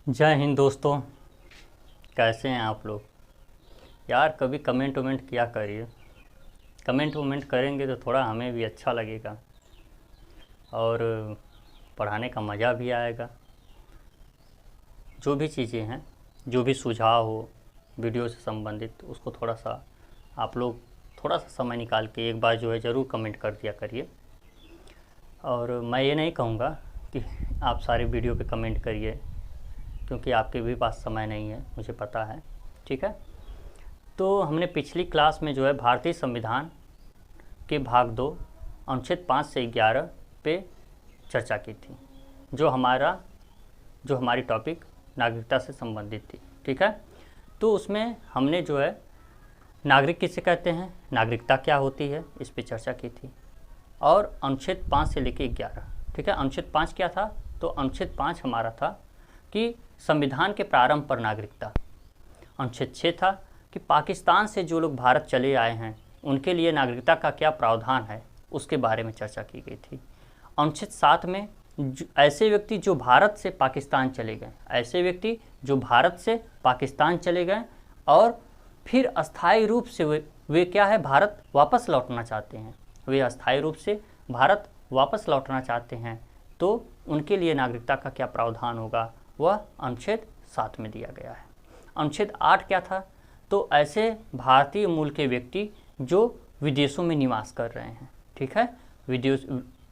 जय हिंद दोस्तों। कैसे हैं आप लोग? यार कभी कमेंट वमेंट किया करिए। कमेंट वमेंट करेंगे तो थोड़ा हमें भी अच्छा लगेगा और पढ़ाने का मज़ा भी आएगा। जो भी चीज़ें हैं, जो भी सुझाव हो वीडियो से संबंधित, उसको थोड़ा सा आप लोग थोड़ा सा समय निकाल के एक बार जो है ज़रूर कमेंट कर दिया करिए। और मैं ये नहीं कहूँगा कि आप सारे वीडियो पे कमेंट करिए, क्योंकि आपके भी पास समय नहीं है, मुझे पता है। ठीक है, तो हमने पिछली क्लास में जो है भारतीय संविधान के भाग 2 अनुच्छेद 5 से 11 पे चर्चा की थी, जो हमारी टॉपिक नागरिकता से संबंधित थी। ठीक है, तो उसमें हमने जो है नागरिक किसे कहते हैं, नागरिकता क्या होती है, इस पे चर्चा की थी। और अनुच्छेद 5 से लेके 11, ठीक है, अनुच्छेद 5 क्या था? तो अनुच्छेद 5 हमारा था कि संविधान के प्रारंभ पर नागरिकता। अनुच्छेद 6 था कि पाकिस्तान से जो लोग भारत चले आए हैं उनके लिए नागरिकता का क्या प्रावधान है, उसके बारे में चर्चा की गई थी। अनुच्छेद 7 में ऐसे व्यक्ति जो भारत से पाकिस्तान चले गए, ऐसे व्यक्ति जो भारत से पाकिस्तान चले गए और फिर अस्थायी रूप से वे क्या है, भारत वापस लौटना चाहते हैं, वे अस्थायी रूप से भारत वापस लौटना चाहते हैं, तो उनके लिए नागरिकता का क्या प्रावधान होगा, वह अनुच्छेद 7 में दिया गया है। अनुच्छेद 8 क्या था? तो ऐसे भारतीय मूल के व्यक्ति जो विदेशों में निवास कर रहे हैं, ठीक है,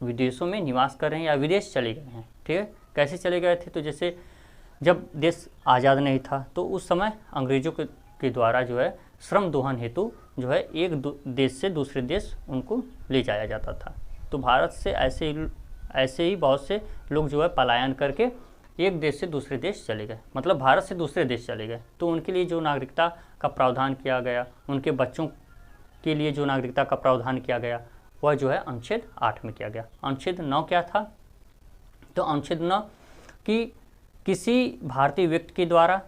विदेशों में निवास कर रहे हैं या विदेश चले गए हैं। ठीक है, कैसे चले गए थे? तो जैसे जब देश आज़ाद नहीं था तो उस समय अंग्रेज़ों के द्वारा जो है श्रम दोहन हेतु जो है एक देश से दूसरे देश उनको ले जाया जाता था। तो भारत से ऐसे ही बहुत से लोग जो है पलायन करके एक देश से दूसरे देश चले गए, मतलब भारत से दूसरे देश चले गए, तो उनके लिए जो नागरिकता का प्रावधान किया गया, उनके बच्चों के लिए जो नागरिकता का प्रावधान किया गया, वह जो है अनुच्छेद 8 में किया गया। अनुच्छेद 9 क्या था? तो अनुच्छेद 9 कि किसी भारतीय व्यक्ति के द्वारा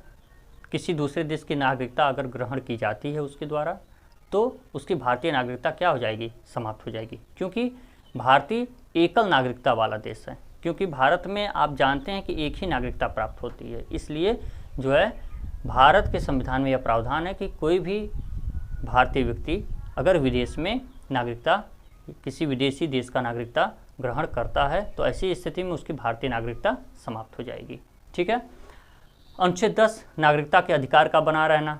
किसी दूसरे देश की नागरिकता अगर ग्रहण की जाती है उसके द्वारा, तो उसकी भारतीय नागरिकता क्या हो जाएगी, समाप्त हो जाएगी, क्योंकि भारतीय एकल नागरिकता वाला देश है। क्योंकि भारत में आप जानते हैं कि एक ही नागरिकता प्राप्त होती है, इसलिए जो है भारत के संविधान में यह प्रावधान है कि कोई भी भारतीय व्यक्ति अगर विदेश में नागरिकता, किसी विदेशी देश का नागरिकता ग्रहण करता है तो ऐसी स्थिति में उसकी भारतीय नागरिकता समाप्त हो जाएगी। ठीक है, अनुच्छेद 10 नागरिकता के अधिकार का बना रहना।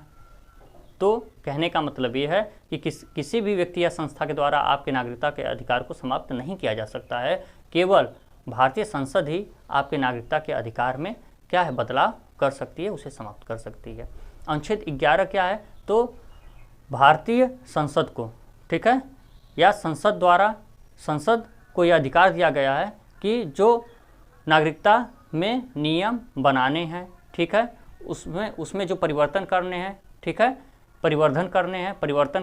तो कहने का मतलब ये है कि किसी भी व्यक्ति या संस्था के द्वारा आपके नागरिकता के अधिकार को समाप्त नहीं किया जा सकता है, केवल भारतीय संसद ही आपके नागरिकता के अधिकार में क्या है, बदलाव कर सकती है, उसे समाप्त कर सकती है। अनुच्छेद 11 क्या है? तो भारतीय संसद को, ठीक है, या संसद को यह अधिकार दिया गया है कि जो नागरिकता में नियम बनाने हैं, ठीक है, उसमें जो परिवर्तन करने हैं, ठीक है, परिवर्तन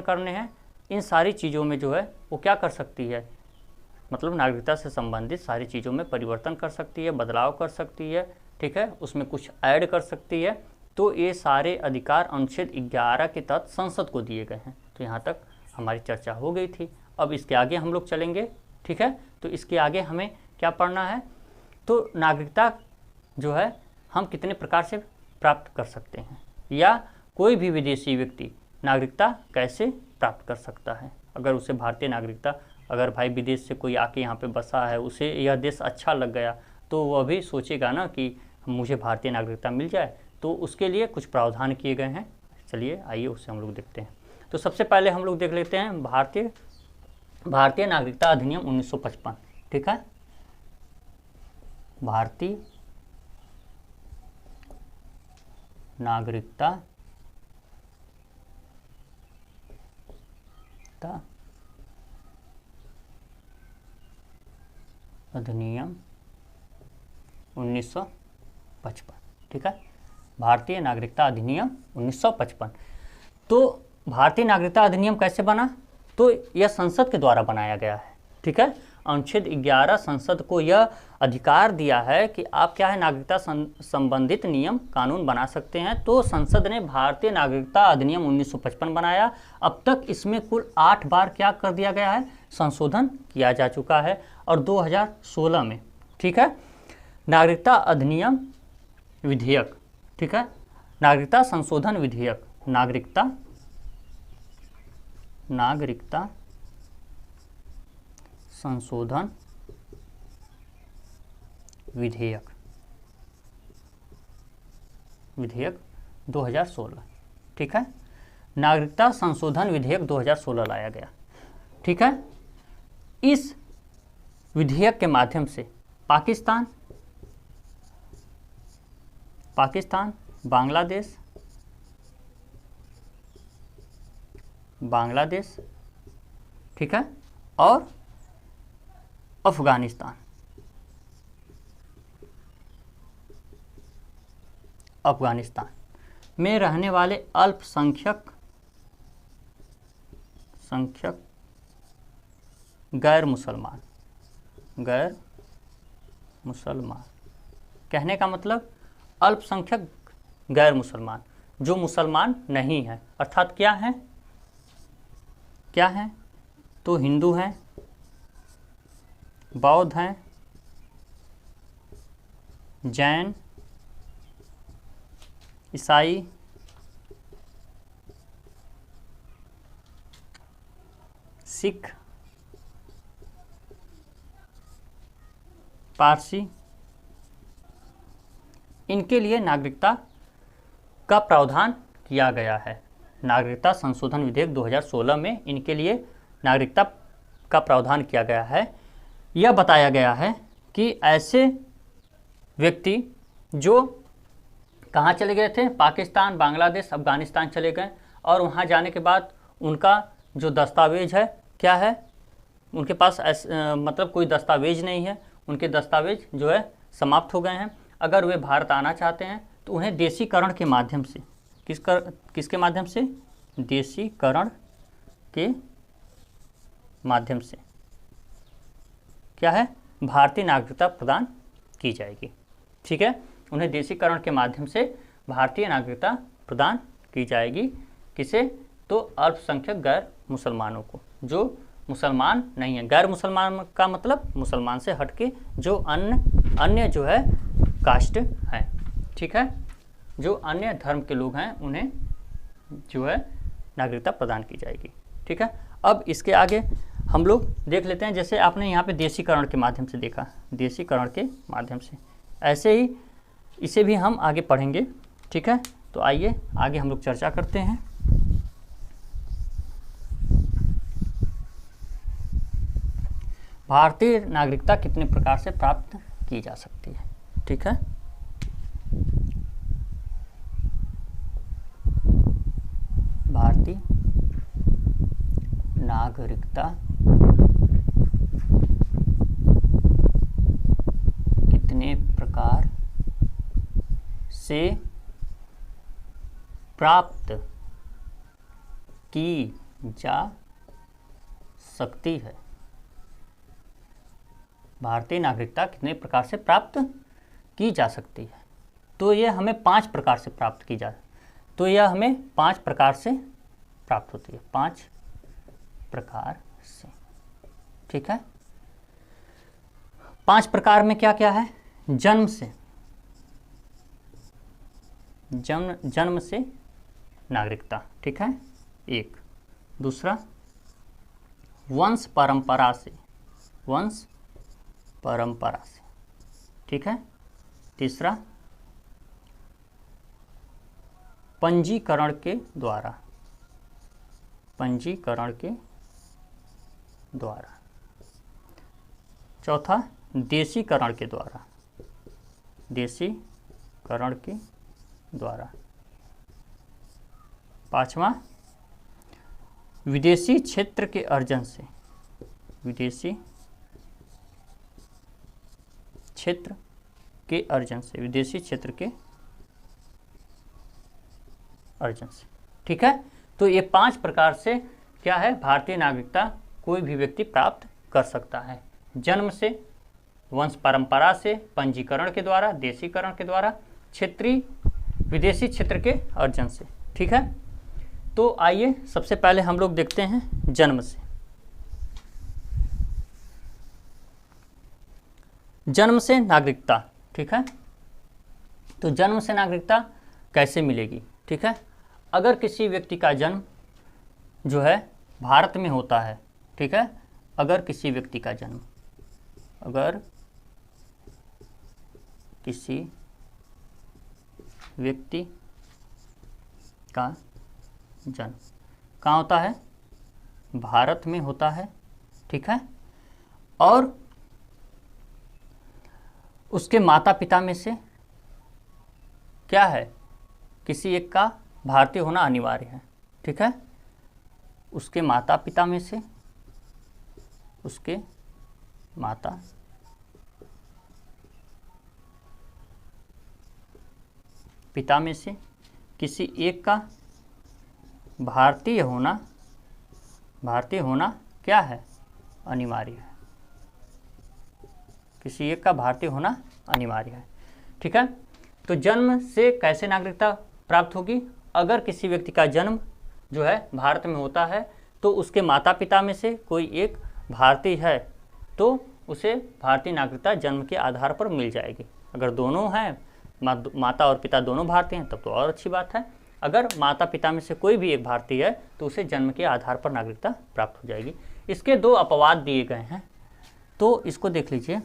करने हैं, इन सारी चीज़ों में जो है वो क्या कर सकती है, मतलब नागरिकता से संबंधित सारी चीज़ों में परिवर्तन कर सकती है, बदलाव कर सकती है, ठीक है, उसमें कुछ ऐड कर सकती है। तो ये सारे अधिकार अनुच्छेद 11 के तहत संसद को दिए गए हैं। तो यहाँ तक हमारी चर्चा हो गई थी। अब इसके आगे हम लोग चलेंगे, ठीक है, तो इसके आगे हमें क्या पढ़ना है, तो नागरिकता जो है हम कितने प्रकार से प्राप्त कर सकते हैं, या कोई भी विदेशी व्यक्ति नागरिकता कैसे प्राप्त कर सकता है। अगर उसे भारतीय नागरिकता, अगर भाई विदेश से कोई आके यहाँ पे बसा है, उसे यह देश अच्छा लग गया, तो वह भी सोचेगा ना कि मुझे भारतीय नागरिकता मिल जाए, तो उसके लिए कुछ प्रावधान किए गए हैं। चलिए आइए उसे हम लोग देखते हैं। तो सबसे पहले हम लोग देख लेते हैं भारतीय नागरिकता अधिनियम 1955, ठीक है, भारतीय नागरिकता अधिनियम 1955, ठीक है, भारतीय नागरिकता अधिनियम 1955। तो भारतीय नागरिकता अधिनियम कैसे बना? तो यह संसद के द्वारा बनाया गया है, ठीक है। अनुच्छेद 11 संसद को यह अधिकार दिया है कि आप क्या है, नागरिकता संबंधित नियम कानून बना सकते हैं। तो संसद ने भारतीय नागरिकता अधिनियम 1955 बनाया। अब तक इसमें कुल 8 बार क्या कर दिया गया है, संशोधन किया जा चुका है। और 2016 में, ठीक है, नागरिकता अधिनियम विधेयक, ठीक है, नागरिकता संशोधन विधेयक, नागरिकता संशोधन विधेयक 2016, ठीक है, नागरिकता संशोधन विधेयक 2016 लाया गया, ठीक है। इस विधेयक के माध्यम से पाकिस्तान, बांग्लादेश, ठीक है, और अफगानिस्तान में रहने वाले अल्पसंख्यक गैर मुसलमान, कहने का मतलब अल्पसंख्यक गैर मुसलमान, जो मुसलमान नहीं है, अर्थात क्या है, तो हिंदू हैं, बौद्ध हैं, जैन, ईसाई, सिख, पारसी, इनके लिए नागरिकता का प्रावधान किया गया है। नागरिकता संशोधन विधेयक 2016 में इनके लिए नागरिकता का प्रावधान किया गया है। यह बताया गया है कि ऐसे व्यक्ति जो कहाँ चले गए थे, पाकिस्तान, बांग्लादेश, अफगानिस्तान चले गए, और वहाँ जाने के बाद उनका जो दस्तावेज है क्या है, उनके पास मतलब कोई दस्तावेज नहीं है, उनके दस्तावेज जो है समाप्त हो गए हैं। अगर वे भारत आना चाहते हैं तो उन्हें देशीकरण के माध्यम से, किसके माध्यम से, देशीकरण के माध्यम से क्या है, भारतीय नागरिकता प्रदान की जाएगी, ठीक है। उन्हें देशीकरण के माध्यम से भारतीय नागरिकता प्रदान की जाएगी, किसे, तो अल्पसंख्यक गैर मुसलमानों को, जो मुसलमान नहीं है। गैर मुसलमान का मतलब मुसलमान से हटके जो अन्य जो है कास्ट है, ठीक है, जो अन्य धर्म के लोग हैं उन्हें जो है नागरिकता प्रदान की जाएगी, ठीक है। अब इसके आगे हम लोग देख लेते हैं, जैसे आपने यहाँ पे देशीकरण के माध्यम से देखा, देशीकरण के माध्यम से, ऐसे ही इसे भी हम आगे पढ़ेंगे, ठीक है। तो आइए आगे हम लोग चर्चा करते हैं। भारतीय नागरिकता कितने प्रकार से प्राप्त की जा सकती है, ठीक है। भारतीय नागरिकता कितने प्रकार से प्राप्त की जा सकती है। भारतीय नागरिकता कितने प्रकार से प्राप्त की जा सकती है, तो यह हमें 5 प्रकार से प्राप्त की जा, तो यह हमें 5 प्रकार से प्राप्त होती है, 5 प्रकार से, ठीक है। 5 प्रकार में क्या क्या है, जन्म से नागरिकता, ठीक है, एक। दूसरा वंश परंपरा से, ठीक है। तीसरा पंजीकरण के द्वारा, चौथा देशीकरण के द्वारा, पांचवा विदेशी क्षेत्र के अर्जन से, विदेशी क्षेत्र के अर्जन से, ठीक है। तो ये 5 प्रकार से क्या है, भारतीय नागरिकता कोई भी व्यक्ति प्राप्त कर सकता है। जन्म से, वंश परंपरा से, पंजीकरण के द्वारा, देशीकरण के द्वारा, क्षेत्रीय विदेशी क्षेत्र के अर्जन से, ठीक है। तो आइए सबसे पहले हम लोग देखते हैं जन्म से। जन्म से नागरिकता, ठीक है। तो जन्म से नागरिकता कैसे मिलेगी, ठीक है। अगर किसी व्यक्ति का जन्म जो है भारत में होता है, ठीक है, अगर किसी व्यक्ति का जन्म, अगर किसी व्यक्ति का जन्म कहाँ होता है, भारत में होता है, ठीक है, और उसके माता पिता में से क्या है, किसी एक का भारतीय होना अनिवार्य है, ठीक है, उसके माता पिता में से, उसके माता पिता में से किसी एक का भारतीय होना क्या है, अनिवार्य है, किसी एक का भारतीय होना अनिवार्य है, ठीक है। तो जन्म से कैसे नागरिकता प्राप्त होगी, अगर किसी व्यक्ति का जन्म जो है भारत में होता है तो उसके माता पिता में से कोई एक भारतीय है तो उसे भारतीय नागरिकता जन्म के आधार पर मिल जाएगी। अगर दोनों हैं, माता और पिता दोनों भारतीय हैं, तब तो और अच्छी बात है। अगर माता पिता में से कोई भी एक भारतीय है तो उसे जन्म के आधार पर नागरिकता प्राप्त हो जाएगी। इसके दो अपवाद दिए गए हैं, तो इसको देख लीजिए।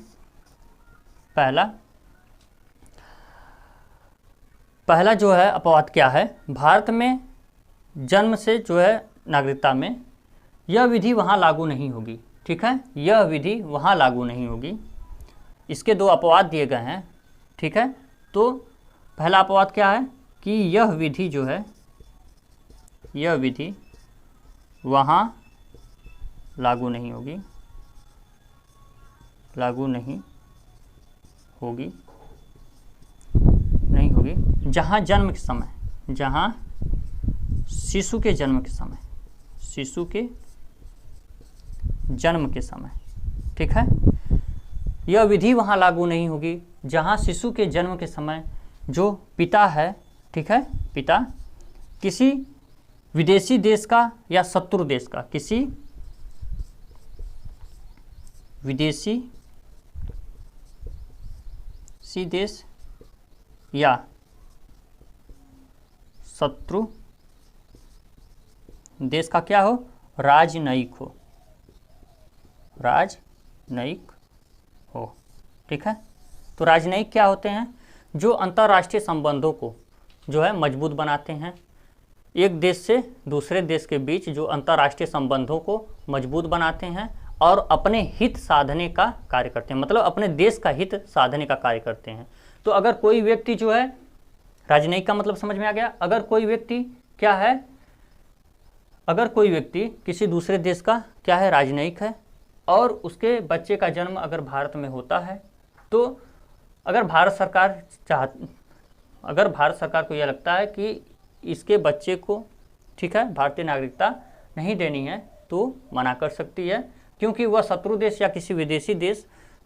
पहला जो है अपवाद क्या है, भारत में जन्म से जो है नागरिकता में यह विधि वहाँ लागू नहीं होगी, ठीक है, यह विधि वहाँ लागू नहीं होगी। इसके दो अपवाद दिए गए हैं, ठीक है। तो पहला अपवाद क्या है कि यह विधि जो है, यह विधि वहाँ लागू नहीं होगी, जहाँ जन्म के समय, जहाँ शिशु के जन्म के समय, ठीक है, यह विधि वहाँ लागू नहीं होगी जहाँ शिशु के जन्म के समय जो पिता है, ठीक है, पिता किसी विदेशी देश का या शत्रु देश का, किसी विदेशी देश या शत्रु देश का क्या हो, राजनयिक हो, ठीक है। तो राजनयिक क्या होते हैं, जो अंतर्राष्ट्रीय संबंधों को जो है मजबूत बनाते हैं, एक देश से दूसरे देश के बीच जो अंतर्राष्ट्रीय संबंधों को मजबूत बनाते हैं और अपने हित साधने का कार्य करते हैं, मतलब अपने देश का हित साधने का कार्य करते हैं। तो अगर कोई व्यक्ति जो है, राजनयिक का मतलब समझ में आ गया, अगर कोई व्यक्ति क्या है, अगर कोई व्यक्ति किसी दूसरे देश का क्या है, राजनयिक है, और उसके बच्चे का जन्म अगर भारत में होता है, तो अगर भारत सरकार को यह लगता है कि इसके बच्चे को, ठीक है, भारतीय नागरिकता नहीं देनी है, तो मना कर सकती है, क्योंकि वह शत्रु देश या किसी विदेशी देश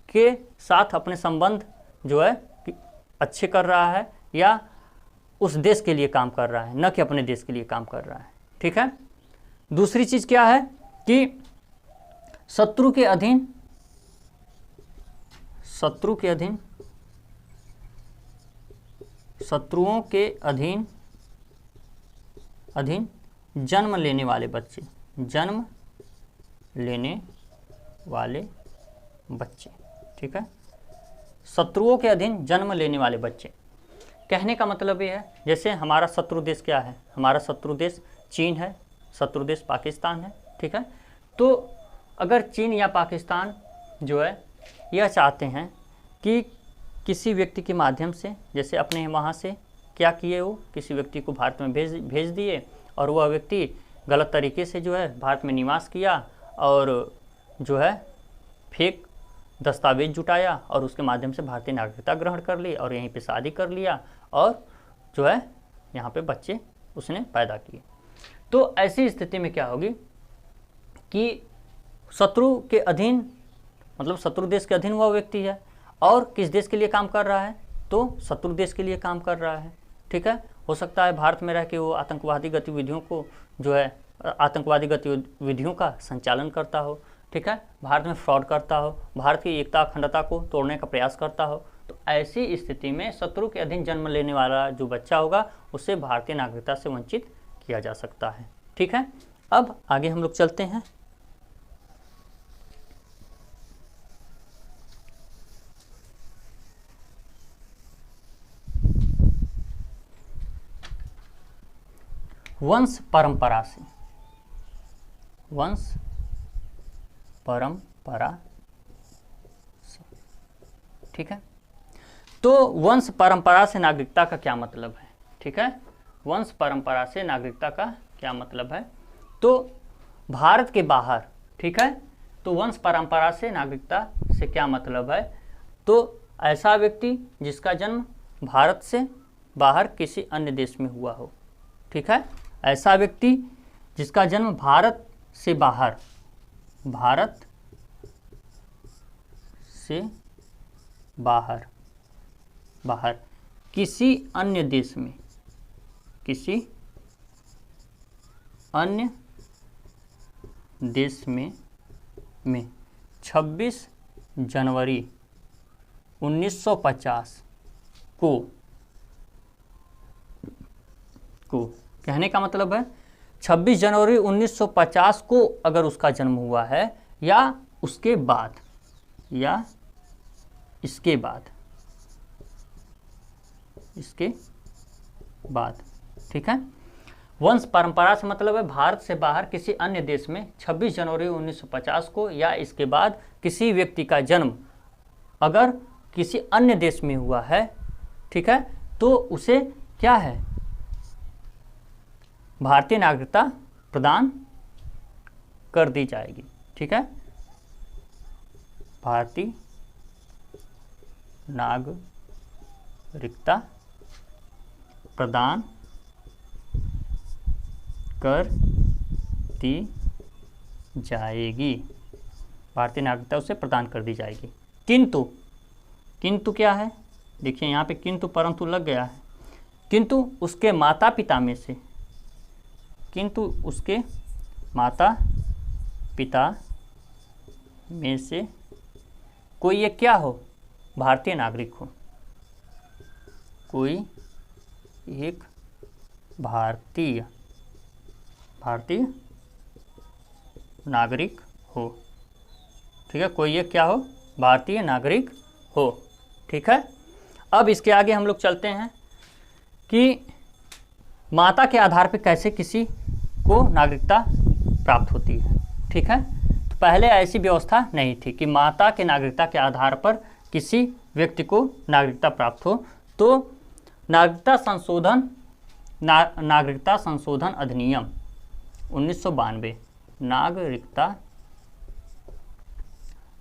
के साथ अपने संबंध जो है अच्छे कर रहा है या उस देश के लिए काम कर रहा है, न कि अपने देश के लिए काम कर रहा है, ठीक है। दूसरी चीज़ क्या है कि शत्रुओं के अधीन जन्म लेने वाले बच्चे, ठीक है, शत्रुओं के अधीन जन्म लेने वाले बच्चे। कहने का मतलब ये है, जैसे हमारा शत्रु देश क्या है, हमारा शत्रु देश चीन है, शत्रु देश पाकिस्तान है, ठीक है। तो अगर चीन या पाकिस्तान जो है यह चाहते हैं कि किसी व्यक्ति के माध्यम से, जैसे अपने वहाँ से क्या किए, वो किसी व्यक्ति को भारत में भेज दिए और वह व्यक्ति गलत तरीके से जो है भारत में निवास किया और जो है फेक दस्तावेज जुटाया और उसके माध्यम से भारतीय नागरिकता ग्रहण कर ली और यहीं पे शादी कर लिया और जो है यहाँ पे बच्चे उसने पैदा किए। तो ऐसी स्थिति में क्या होगी कि शत्रु के अधीन, मतलब शत्रु देश के अधीन वह व्यक्ति है और किस देश के लिए काम कर रहा है, तो शत्रु देश के लिए काम कर रहा है, ठीक है। हो सकता है भारत में रह के वो आतंकवादी गतिविधियों को जो है आतंकवादी गतिविधियों का संचालन करता हो, ठीक है, भारत में फ्रॉड करता हो, भारत की एकता अखंडता को तोड़ने का प्रयास करता हो। तो ऐसी स्थिति में शत्रु के अधीन जन्म लेने वाला जो बच्चा होगा उसे भारतीय नागरिकता से वंचित किया जा सकता है। ठीक है, अब आगे हम लोग चलते हैं। वंश परंपरा से, वंश परंपरा से, ठीक है। तो वंश परंपरा से नागरिकता का क्या मतलब है? ठीक है, वंश परंपरा से नागरिकता का क्या मतलब है? तो भारत के बाहर, ठीक है, तो वंश परंपरा से नागरिकता से क्या मतलब है? तो ऐसा व्यक्ति जिसका जन्म भारत से बाहर किसी अन्य देश में हुआ हो। ठीक है, ऐसा व्यक्ति जिसका जन्म भारत से बाहर, भारत से बाहर, बाहर किसी अन्य देश में, किसी अन्य देश में 26 जनवरी 1950 को कहने का मतलब है 26 जनवरी 1950 को अगर उसका जन्म हुआ है या उसके बाद या इसके बाद, इसके बाद, ठीक है। वंश परंपरा से मतलब है भारत से बाहर किसी अन्य देश में 26 जनवरी 1950 को या इसके बाद किसी व्यक्ति का जन्म अगर किसी अन्य देश में हुआ है, ठीक है, तो उसे क्या है, भारतीय नागरिकता प्रदान कर दी जाएगी। ठीक है, भारतीय नागरिकता प्रदान कर दी जाएगी, भारतीय नागरिकता उसे प्रदान कर दी जाएगी। किंतु क्या है, देखिए यहाँ पे किंतु परंतु लग गया है। किंतु उसके माता पिता में से, किंतु उसके माता पिता में से कोई एक क्या हो, भारतीय नागरिक हो, कोई एक भारतीय नागरिक हो। ठीक है, कोई एक क्या हो, भारतीय नागरिक हो। ठीक है, अब इसके आगे हम लोग चलते हैं कि माता के आधार पर कैसे किसी को नागरिकता प्राप्त होती है। ठीक है, तो पहले ऐसी व्यवस्था नहीं थी कि माता के नागरिकता के आधार पर किसी व्यक्ति को नागरिकता प्राप्त हो। तो नागरिकता संशोधन अधिनियम 1992,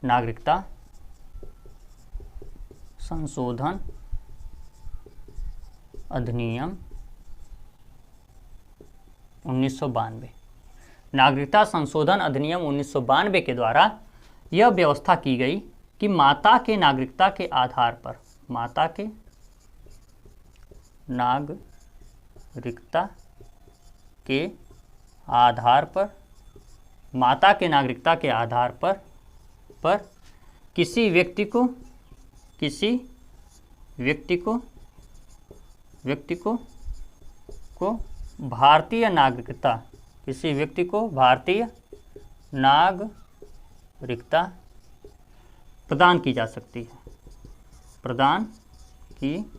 नागरिकता संशोधन अधिनियम 1992, नागरिकता संशोधन अधिनियम 1992 के द्वारा यह व्यवस्था की गई कि माता के नागरिकता के आधार पर, माता के नागरिकता के आधार पर, माता के नागरिकता के आधार पर किसी व्यक्ति को भारतीय नागरिकता, किसी व्यक्ति को भारतीय नागरिकता प्रदान की जा सकती है, प्रदान की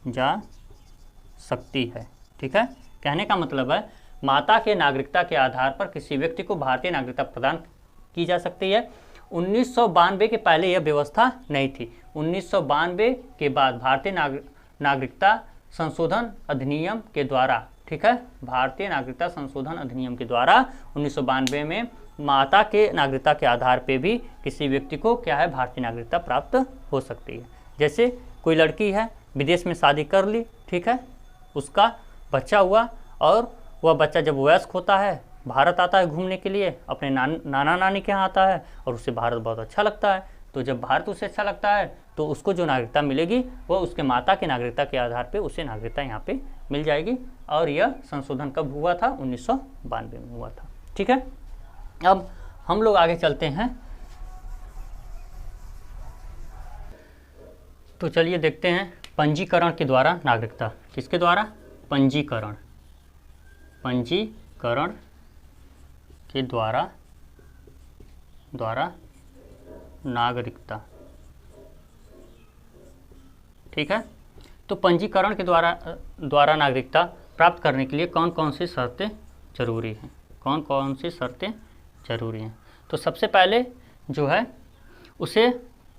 जा सकती है। ठीक है, कहने का मतलब है माता के नागरिकता के आधार पर किसी व्यक्ति को भारतीय नागरिकता प्रदान की जा सकती है। 1992 के पहले यह व्यवस्था नहीं थी। 1992 के बाद भारतीय नागरिकता संशोधन अधिनियम के द्वारा, ठीक है, भारतीय नागरिकता संशोधन अधिनियम के द्वारा 1992 में माता के नागरिकता के आधार पे भी किसी व्यक्ति को क्या है, भारतीय नागरिकता प्राप्त हो सकती है। जैसे कोई लड़की है, विदेश में शादी कर ली, ठीक है, उसका बच्चा हुआ और वह बच्चा जब वयस्क होता है भारत आता है घूमने के लिए, अपने नाना नानी के यहाँ आता है और उसे भारत बहुत अच्छा लगता है। तो जब भारत उसे अच्छा लगता है तो उसको जो नागरिकता मिलेगी वह उसके माता की नागरिकता के आधार पे उसे नागरिकता यहाँ पे मिल जाएगी। और यह संशोधन कब हुआ था? 1992 में हुआ था। ठीक है, अब हम लोग आगे चलते हैं। तो चलिए देखते हैं पंजीकरण के द्वारा नागरिकता। किसके द्वारा? पंजीकरण, पंजीकरण के द्वारा नागरिकता। ठीक है, तो पंजीकरण के द्वारा नागरिकता प्राप्त करने के लिए कौन कौन सी शर्तें जरूरी हैं? कौन कौन सी शर्तें जरूरी हैं? तो सबसे पहले जो है उसे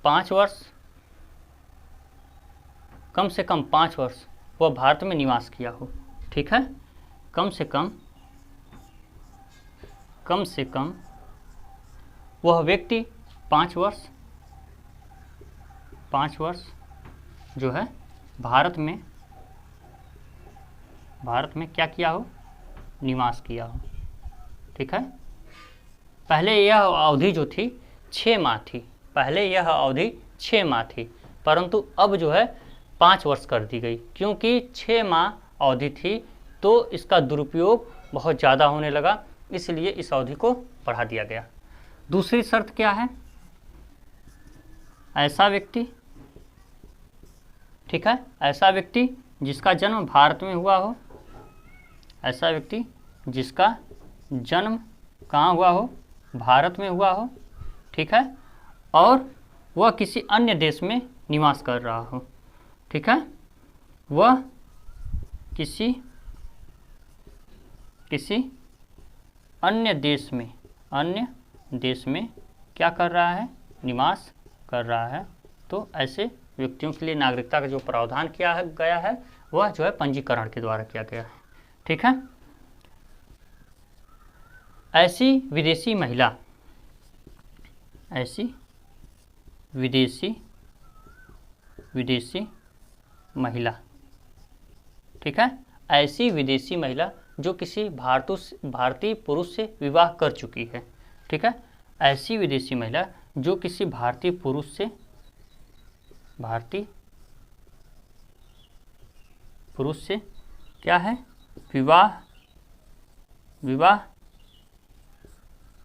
5 वर्ष, कम से कम 5 वर्ष वह भारत में निवास किया हो। ठीक है, कम से कम वह व्यक्ति 5 वर्ष जो है भारत में क्या किया हो? निवास किया हो। ठीक है, पहले यह अवधि जो थी 6 माह थी, पहले यह अवधि 6 माह थी, परंतु अब जो है 5 वर्ष कर दी गई, क्योंकि 6 माह अवधि थी तो इसका दुरुपयोग बहुत ज़्यादा होने लगा, इसलिए इस अवधि को बढ़ा दिया गया। दूसरी शर्त क्या है? ऐसा व्यक्ति, ठीक है, ऐसा व्यक्ति जिसका जन्म भारत में हुआ हो, ऐसा व्यक्ति जिसका जन्म कहाँ हुआ हो? भारत में हुआ हो। ठीक है, और वह किसी अन्य देश में निवास कर रहा हो। ठीक है, वह किसी अन्य देश में क्या कर रहा है? निवास कर रहा है। तो ऐसे व्यक्तियों के लिए नागरिकता का जो प्रावधान किया गया है वह जो है पंजीकरण के द्वारा किया गया है। ठीक है, ऐसी विदेशी महिला, ठीक है, ऐसी विदेशी महिला जो किसी भारतीय पुरुष से विवाह कर चुकी है। ठीक है, ऐसी विदेशी महिला जो किसी भारतीय पुरुष से क्या है? विवाह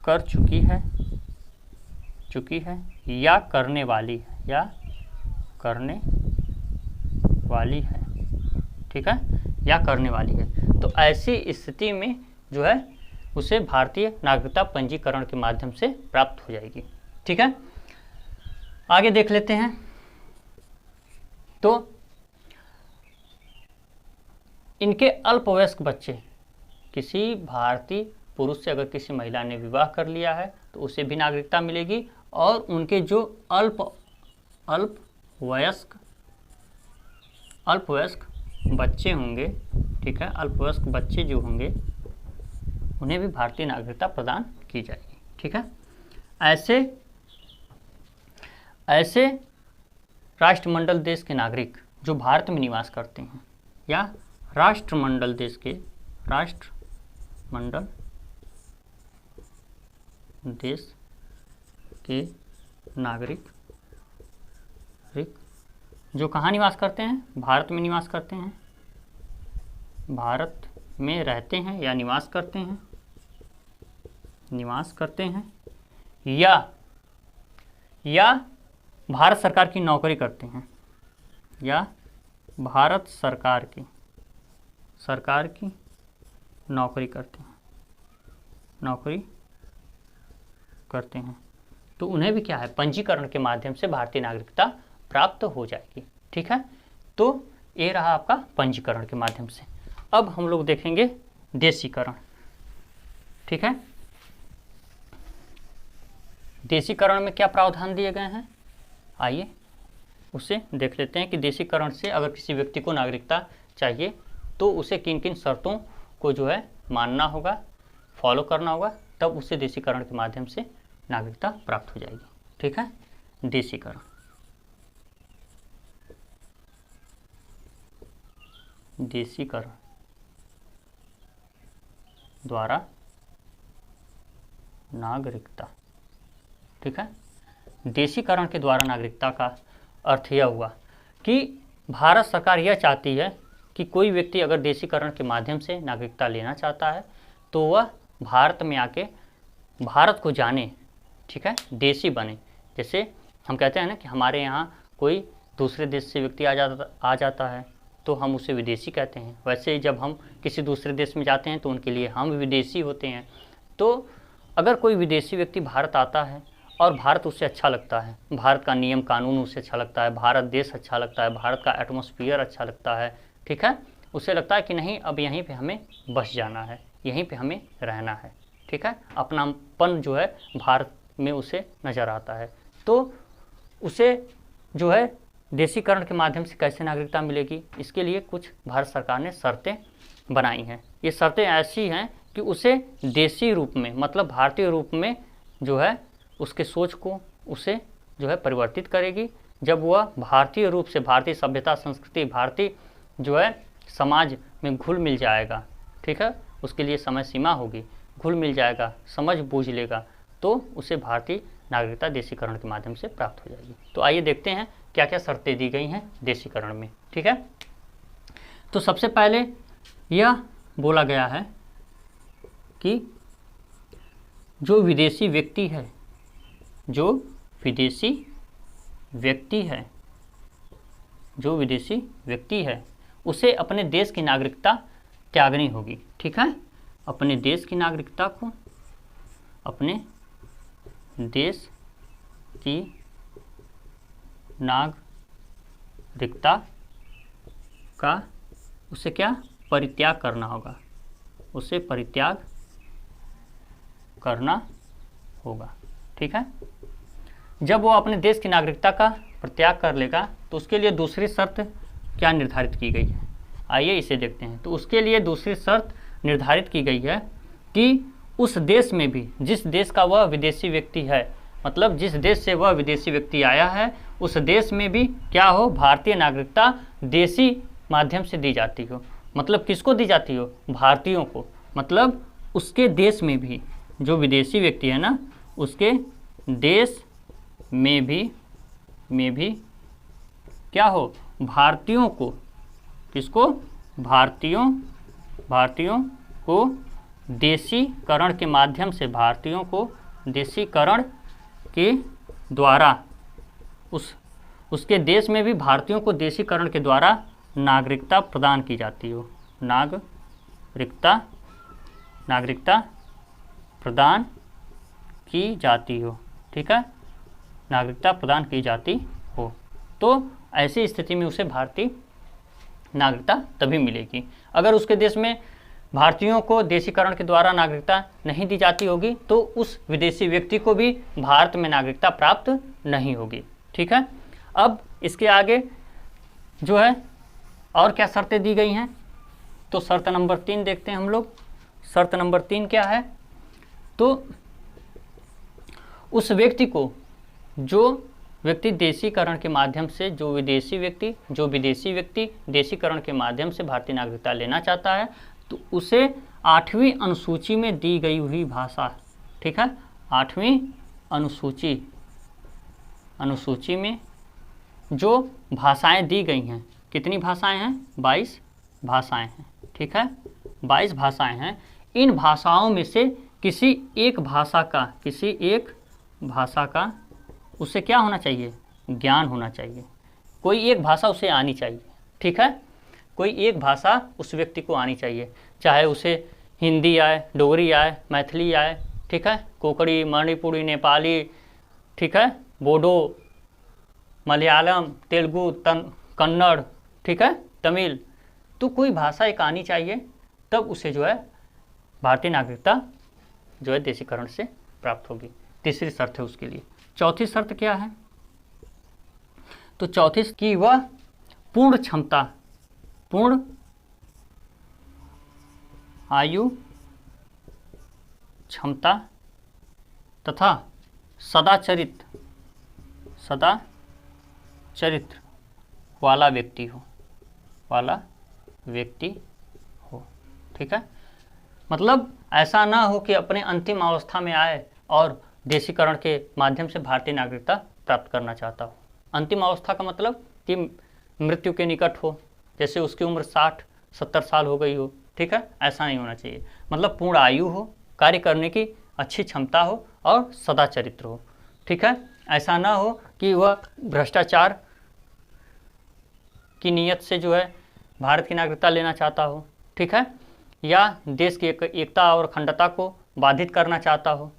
कर चुकी है या करने वाली है, ठीक है, या करने वाली है। तो ऐसी स्थिति में जो है उसे भारतीय नागरिकता पंजीकरण के माध्यम से प्राप्त हो जाएगी। ठीक है, आगे देख लेते हैं। तो इनके अल्पवयस्क बच्चे, किसी भारतीय पुरुष से अगर किसी महिला ने विवाह कर लिया है तो उसे भी नागरिकता मिलेगी, और उनके जो अल्पवयस्क बच्चे होंगे, ठीक है, अल्पवयस्क बच्चे जो होंगे उन्हें भी भारतीय नागरिकता प्रदान की जाएगी। ठीक है, ऐसे राष्ट्रमंडल देश के नागरिक जो भारत में निवास करते हैं, या राष्ट्रमंडल देश के नागरिक जो कहाँ निवास करते हैं? भारत में निवास करते हैं, भारत में रहते हैं या निवास करते हैं, या भारत सरकार की नौकरी करते हैं, या भारत सरकार की नौकरी करते हैं, तो उन्हें भी क्या है? पंजीकरण के माध्यम से भारतीय नागरिकता प्राप्त हो जाएगी। ठीक है, तो ये रहा आपका पंजीकरण के माध्यम से। अब हम लोग देखेंगे देशीकरण। ठीक है, देशीकरण में क्या प्रावधान दिए गए हैं, आइए उसे देख लेते हैं कि देशीकरण से अगर किसी व्यक्ति को नागरिकता चाहिए तो उसे किन किन शर्तों को जो है मानना होगा, फॉलो करना होगा, तब उसे देशीकरण के माध्यम से नागरिकता प्राप्त हो जाएगी। ठीक है, देशीकरण द्वारा नागरिकता। ठीक है, देशीकरण के द्वारा नागरिकता का अर्थ यह हुआ कि भारत सरकार यह चाहती है कि कोई व्यक्ति अगर देशीकरण के माध्यम से नागरिकता लेना चाहता है तो वह भारत में आके भारत को जाने, ठीक है, देशी बने। जैसे हम कहते हैं ना कि हमारे यहाँ कोई दूसरे देश से व्यक्ति आ जाता है तो हम उसे विदेशी कहते हैं। वैसे ही जब हम किसी दूसरे देश में जाते हैं तो उनके लिए हम विदेशी होते हैं। तो अगर कोई विदेशी व्यक्ति भारत आता है और भारत उसे अच्छा लगता है, भारत का नियम कानून उसे अच्छा लगता है, भारत देश अच्छा लगता है, भारत का एटमॉस्फेयर अच्छा लगता है, ठीक है, उसे लगता है कि नहीं अब यहीं पे हमें बस जाना है, यहीं पे हमें रहना है, ठीक है, अपनापन जो है भारत में उसे नज़र आता है, तो उसे जो है देशीकरण के माध्यम से कैसे नागरिकता मिलेगी, इसके लिए कुछ भारत सरकार ने शर्तें बनाई हैं। ये शर्तें ऐसी हैं कि उसे देशी रूप में मतलब भारतीय रूप में जो है उसके सोच को उसे जो है परिवर्तित करेगी। जब वह भारतीय रूप से भारतीय सभ्यता संस्कृति भारतीय जो है समाज में घुल मिल जाएगा, ठीक है, उसके लिए समय सीमा होगी, घुल मिल जाएगा, समझ बूझ लेगा, तो उसे भारतीय नागरिकता देशीकरण के माध्यम से प्राप्त हो जाएगी। तो आइए देखते हैं क्या क्या शर्तें दी गई हैं देशीकरण में, ठीक है। तो सबसे पहले यह बोला गया है कि जो विदेशी व्यक्ति है, जो विदेशी व्यक्ति है उसे अपने देश की नागरिकता त्यागनी होगी, ठीक है, अपने देश की नागरिकता को, अपने देश की नागरिकता का उसे क्या परित्याग करना होगा, उसे परित्याग करना होगा, ठीक है। जब वो अपने देश की नागरिकता का परित्याग कर लेगा तो उसके लिए दूसरी शर्त क्या निर्धारित की गई है, आइए इसे देखते हैं। तो उसके लिए दूसरी शर्त निर्धारित की गई है कि उस देश में भी जिस देश का वह विदेशी व्यक्ति है, मतलब जिस देश से वह विदेशी व्यक्ति आया है उस देश में भी क्या हो, भारतीय नागरिकता देशी माध्यम से दी जाती हो। मतलब किसको दी जाती हो, भारतीयों को, मतलब उसके देश में भी जो विदेशी व्यक्ति है ना उसके देश में भी क्या हो, भारतीयों को, किसको, भारतीयों को देशीकरण के माध्यम से, भारतीयों को देशीकरण के द्वारा उसके देश में भी भारतीयों को देशीकरण के द्वारा नागरिकता प्रदान की जाती हो, नागरिकता प्रदान की जाती हो, ठीक है, नागरिकता प्रदान की जाती हो। तो ऐसी स्थिति में उसे भारतीय नागरिकता तभी मिलेगी। अगर उसके देश में भारतीयों को देशीकरण के द्वारा नागरिकता नहीं दी जाती होगी तो उस विदेशी व्यक्ति को भी भारत में नागरिकता प्राप्त नहीं होगी, ठीक है। अब इसके आगे जो है और क्या शर्तें दी गई हैं, तो शर्त नंबर 3 देखते हैं हम लोग। शर्त नंबर 3 क्या है, तो उस व्यक्ति को, जो व्यक्ति देशीकरण के माध्यम से, जो विदेशी व्यक्ति देशीकरण के माध्यम से भारतीय नागरिकता लेना चाहता है तो उसे 8वीं अनुसूची में दी गई हुई भाषा, ठीक है, 8वीं अनुसूची में जो भाषाएं दी गई हैं, कितनी भाषाएं हैं, 22 भाषाएं हैं, ठीक है, 22 भाषाएं हैं। इन भाषाओं में से किसी एक भाषा का उसे क्या होना चाहिए, ज्ञान होना चाहिए, कोई एक भाषा उसे आनी चाहिए, ठीक है, कोई एक भाषा उस व्यक्ति को आनी चाहिए, चाहे उसे हिंदी आए, डोगरी आए, मैथिली आए, ठीक है, कोंकणी, मणिपुरी, नेपाली, ठीक है, बोडो, मलयालम, तेलुगु, कन्नड़, ठीक है, तमिल, तो कोई भाषा एक आनी चाहिए, तब उसे जो है भारतीय नागरिकता जो है देशीकरण से प्राप्त होगी। तीसरी शर्त है उसके लिए। चौथी शर्त क्या है, तो चौथी की वह पूर्ण क्षमता, पूर्ण आयु क्षमता तथा सदा चरित्र वाला व्यक्ति हो, ठीक है। मतलब ऐसा ना हो कि अपने अंतिम अवस्था में आए और देशीकरण के माध्यम से भारतीय नागरिकता प्राप्त करना चाहता हो। अंतिम अवस्था का मतलब कि मृत्यु के निकट हो, जैसे उसकी उम्र 60-70 साल हो गई हो, ठीक है, ऐसा नहीं होना चाहिए। मतलब पूर्ण आयु हो, कार्य करने की अच्छी क्षमता हो और सदा चरित्र हो, ठीक है। ऐसा ना हो कि वह भ्रष्टाचार की नीयत से जो है भारत की नागरिकता लेना चाहता हो, ठीक है, या देश की एकता और अखंडता को बाधित करना चाहता हो,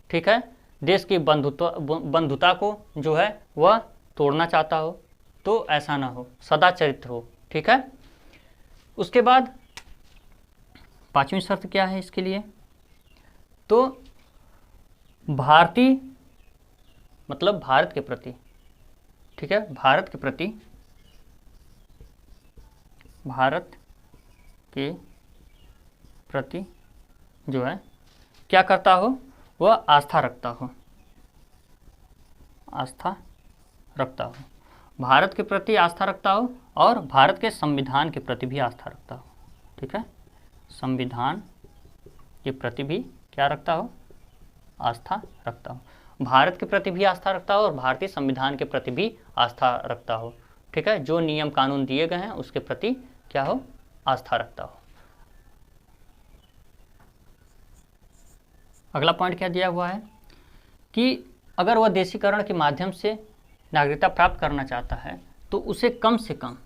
ठीक है, देश की बंधुता को जो है वह तोड़ना चाहता हो, तो ऐसा ना हो, सदा चरित्र हो, ठीक है। उसके बाद 5वीं शर्त क्या है इसके लिए, तो भारतीय मतलब भारत के प्रति, ठीक है, भारत के प्रति जो है क्या करता हो, वह आस्था रखता हो, भारत के प्रति आस्था रखता हो और भारत के संविधान के प्रति भी आस्था रखता हो, ठीक है, संविधान के प्रति भी क्या रखता हो, आस्था रखता हो, भारत के प्रति भी आस्था रखता हो और भारतीय संविधान के प्रति भी आस्था रखता हो, ठीक है, जो नियम कानून दिए गए हैं उसके प्रति क्या हो, आस्था रखता हो। अगला पॉइंट क्या दिया हुआ है कि अगर वह देशीकरण के माध्यम से नागरिकता प्राप्त करना चाहता है तो उसे कम से कम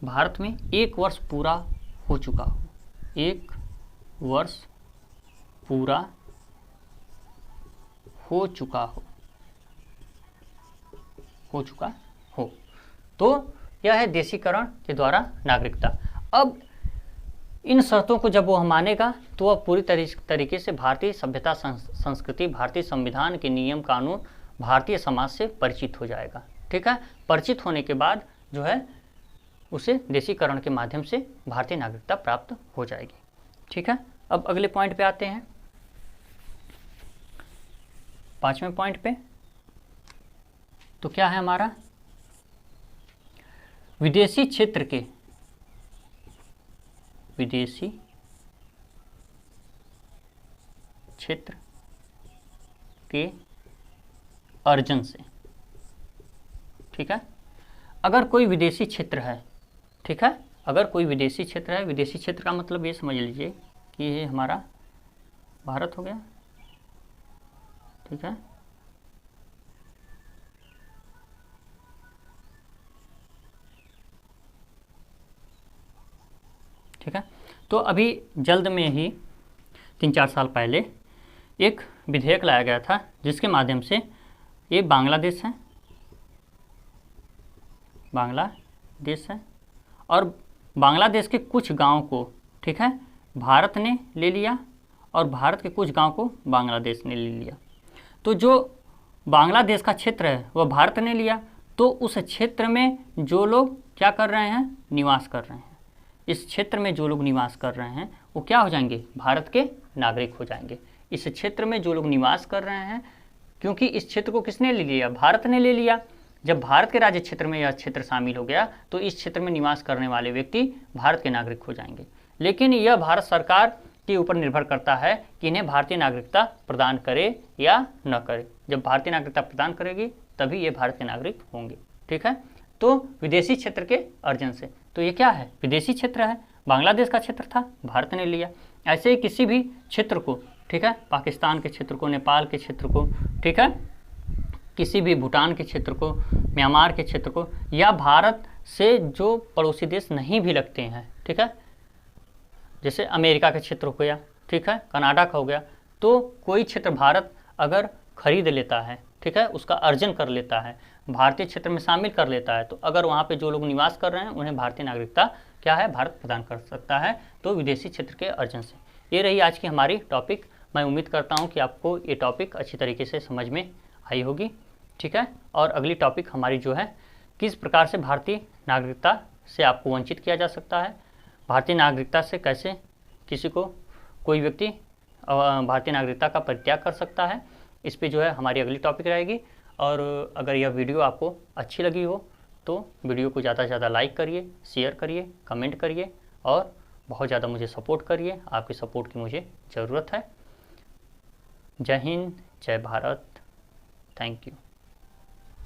भारत में 1 वर्ष पूरा हो चुका हो, 1 वर्ष पूरा हो चुका हो, तो यह है देशीकरण के द्वारा नागरिकता। अब इन शर्तों को जब वह मानेगा तो वह पूरी तरीके से भारतीय सभ्यता संस्कृति, भारतीय संविधान के नियम कानून, भारतीय समाज से परिचित हो जाएगा, ठीक है। परिचित होने के बाद जो है उसे देशीकरण के माध्यम से भारतीय नागरिकता प्राप्त हो जाएगी, ठीक है। अब अगले पॉइंट पे आते हैं, 5वें पॉइंट पे, तो क्या है हमारा, विदेशी क्षेत्र के अर्जन से, ठीक है। अगर कोई विदेशी क्षेत्र है, ठीक है, अगर कोई विदेशी क्षेत्र है, विदेशी क्षेत्र का मतलब ये समझ लीजिए कि ये हमारा भारत हो गया, ठीक है, ठीक है। तो अभी जल्द में ही 3-4 साल पहले एक विधेयक लाया गया था जिसके माध्यम से ये बांग्लादेश है और बांग्लादेश के कुछ गांव को, ठीक है, भारत ने ले लिया और भारत के कुछ गांव को बांग्लादेश ने ले लिया। तो जो बांग्लादेश का क्षेत्र है वह भारत ने लिया, तो उस क्षेत्र में जो लोग क्या कर रहे हैं, निवास कर रहे हैं, इस क्षेत्र में जो लोग निवास कर रहे हैं वो क्या हो जाएंगे, भारत के नागरिक हो जाएंगे। इस क्षेत्र में जो लोग निवास कर रहे हैं, क्योंकि इस क्षेत्र को किसने ले लिया, भारत ने ले लिया। जब भारत के राज्य क्षेत्र में यह क्षेत्र शामिल हो गया तो इस क्षेत्र में निवास करने वाले व्यक्ति भारत के नागरिक हो जाएंगे। लेकिन यह भारत सरकार के ऊपर निर्भर करता है कि इन्हें भारतीय नागरिकता प्रदान करे या न करे। जब भारतीय नागरिकता प्रदान करेगी तभी ये भारत के नागरिक होंगे, ठीक है। तो विदेशी क्षेत्र के अर्जन से, तो ये क्या है, विदेशी क्षेत्र है, बांग्लादेश का क्षेत्र था, भारत ने लिया। ऐसे ही किसी भी क्षेत्र को, ठीक है, पाकिस्तान के क्षेत्र को, नेपाल के क्षेत्र को, ठीक है, किसी भी भूटान के क्षेत्र को, म्यांमार के क्षेत्र को, या भारत से जो पड़ोसी देश नहीं भी लगते हैं, ठीक है, जैसे अमेरिका के क्षेत्र हो गया, ठीक है, कनाडा का हो गया, तो कोई क्षेत्र भारत अगर खरीद लेता है, ठीक है, उसका अर्जन कर लेता है, भारतीय क्षेत्र में शामिल कर लेता है, तो अगर वहाँ पे जो लोग निवास कर रहे हैं उन्हें भारतीय नागरिकता क्या है, भारत प्रदान कर सकता है, तो विदेशी क्षेत्र के अर्जन से। ये रही आज की हमारी टॉपिक। मैं उम्मीद करता हूँ कि आपको ये टॉपिक अच्छी तरीके से समझ में आई होगी, ठीक है। और अगली टॉपिक हमारी जो है, किस प्रकार से भारतीय नागरिकता से आपको वंचित किया जा सकता है, भारतीय नागरिकता से कैसे किसी को कोई व्यक्ति भारतीय नागरिकता का परित्याग कर सकता है, इस पे जो है हमारी अगली टॉपिक रहेगी। और अगर यह वीडियो आपको अच्छी लगी हो तो वीडियो को ज़्यादा से ज़्यादा लाइक करिए, शेयर करिए, कमेंट करिए और बहुत ज़्यादा मुझे सपोर्ट करिए। आपकी सपोर्ट की मुझे ज़रूरत है। जय हिंद, जय भारत, थैंक यू।